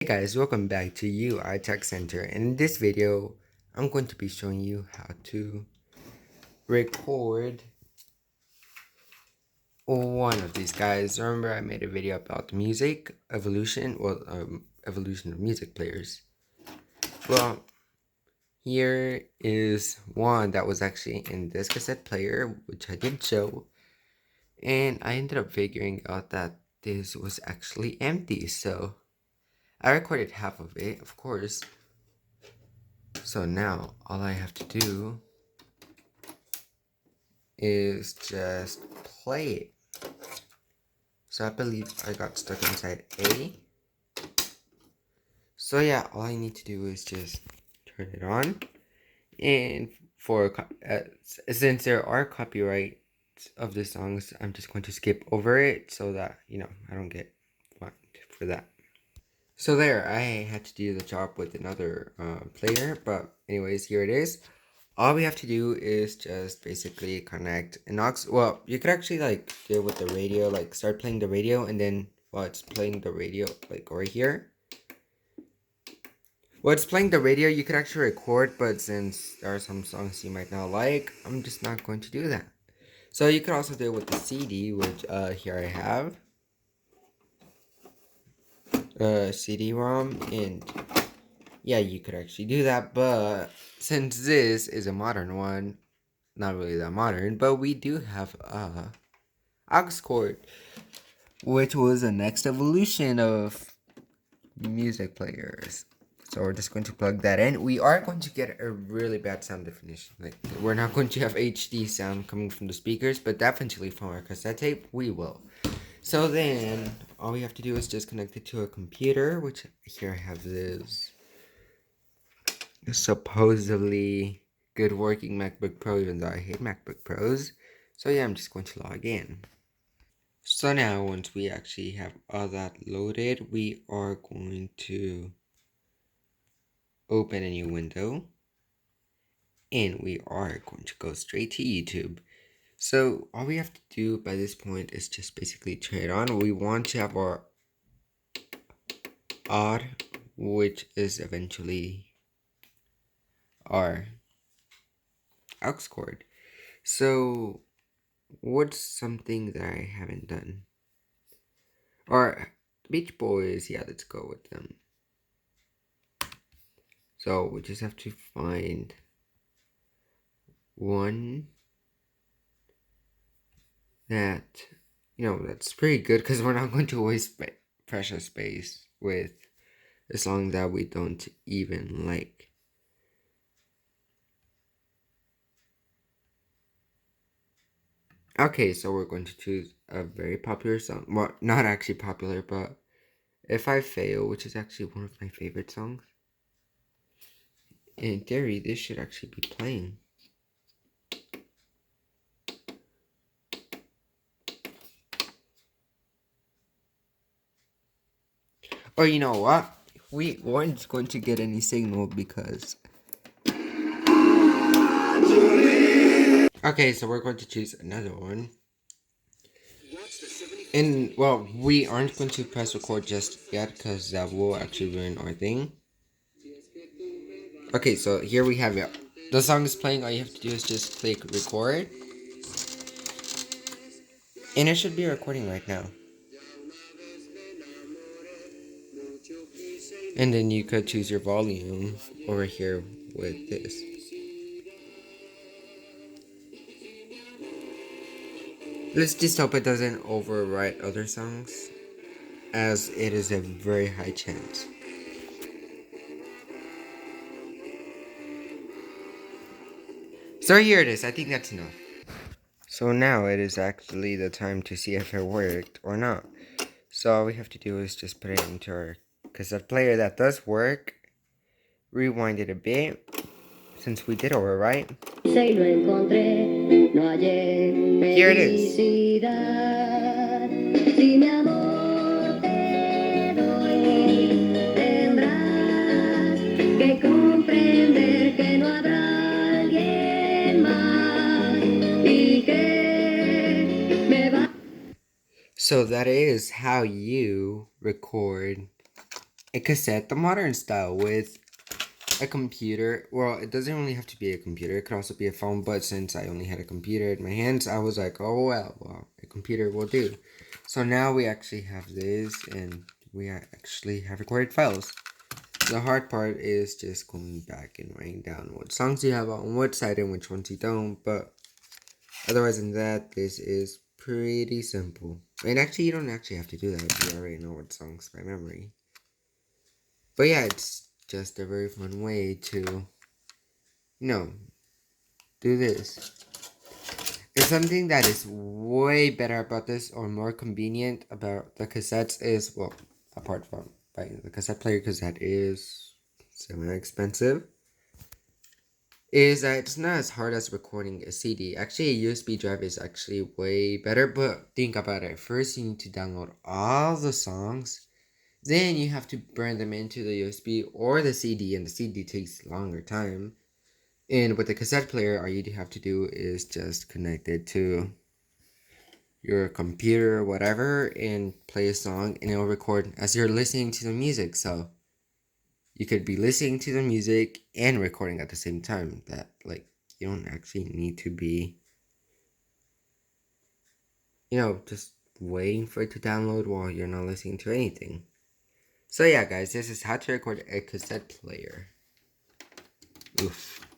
Hey guys, welcome back to UI Tech Center. In this video, I'm going to be showing you how to record one of these guys. Remember, I made a video about music evolution, evolution of music players. Well, here is one that was actually in this cassette player, which I did show, and I ended up figuring out that this was actually empty. So I recorded half of it, of course. So now all I have to do is just play it. So I believe I got stuck inside A. So yeah, all I need to do is just turn it on. And since there are copyrights of the songs, I'm just going to skip over it so that, I don't get fined for that. So there, I had to do the job with another player, but anyways, here it is. All we have to do is just basically connect an aux. Well, you could actually like do it with the radio, like start playing the radio, and then while it's playing the radio, like right here. While it's playing the radio, you could actually record, but since there are some songs you might not like, I'm just not going to do that. So you could also do it with the CD, which here I have. CD-ROM, and yeah, you could actually do that, but since this is a modern one, not really that modern, but we do have a aux cord, which was the next evolution of music players. So we're just going to plug that in. We are going to get a really bad sound definition. Like, we're not going to have HD sound coming from the speakers, but definitely from our cassette tape, we will. So then, all we have to do is just connect it to a computer, which here I have this supposedly good working MacBook Pro, even though I hate MacBook Pros. So yeah, I'm just going to log in. So now, once we actually have all that loaded, we are going to open a new window, and we are going to go straight to YouTube. So all we have to do by this point is just basically turn it on. We want to have our odd, which is eventually our aux cord. So what's something that I haven't done? Or Beach Boys, yeah, let's go with them. So we just have to find one that, that's pretty good, because we're not going to waste precious space with a song that we don't even like. Okay, so we're going to choose a very popular song. Well, not actually popular, but If I Fail, which is actually one of my favorite songs. In theory, this should actually be playing. Or you know what? We weren't going to get any signal because... Okay, so we're going to choose another one. And, well, we aren't going to press record just yet because that will actually ruin our thing. Okay, so here we have it. The song is playing. All you have to do is just click record. And it should be recording right now. And then you could choose your volume over here with this. Let's just hope it doesn't overwrite other songs, as it is a very high chance. So here it is. I think that's enough. So now it is actually the time to see if it worked or not. So all we have to do is just put it into our cassette player that does work. Rewind it a bit, since we did overwrite. Here it is. So that is how you record a cassette, the modern style, with a computer. Well, it doesn't only have to be a computer, it could also be a phone, but since I only had a computer in my hands, I was like, oh well, a computer will do. So now we actually have this, and we actually have recorded files. The hard part is just going back and writing down what songs you have on what side and which ones you don't, but otherwise than that, this is pretty simple. And actually, you don't actually have to do that, you already know what songs by memory. But yeah, it's just a very fun way to, do this. And something that is way better about this, or more convenient about the cassettes, is, well, apart from buying the cassette player, because that is semi-expensive, is that it's not as hard as recording a CD. Actually, a USB drive is actually way better, but think about it. First, you need to download all the songs, then you have to burn them into the USB or the CD, and the CD takes longer time. And with the cassette player, all you have to do is just connect it to your computer or whatever and play a song, and it'll record as you're listening to the music. So you could be listening to the music and recording at the same time. That, like, you don't actually need to be, just waiting for it to download while you're not listening to anything. So yeah, guys, this is how to record a cassette player. Oof.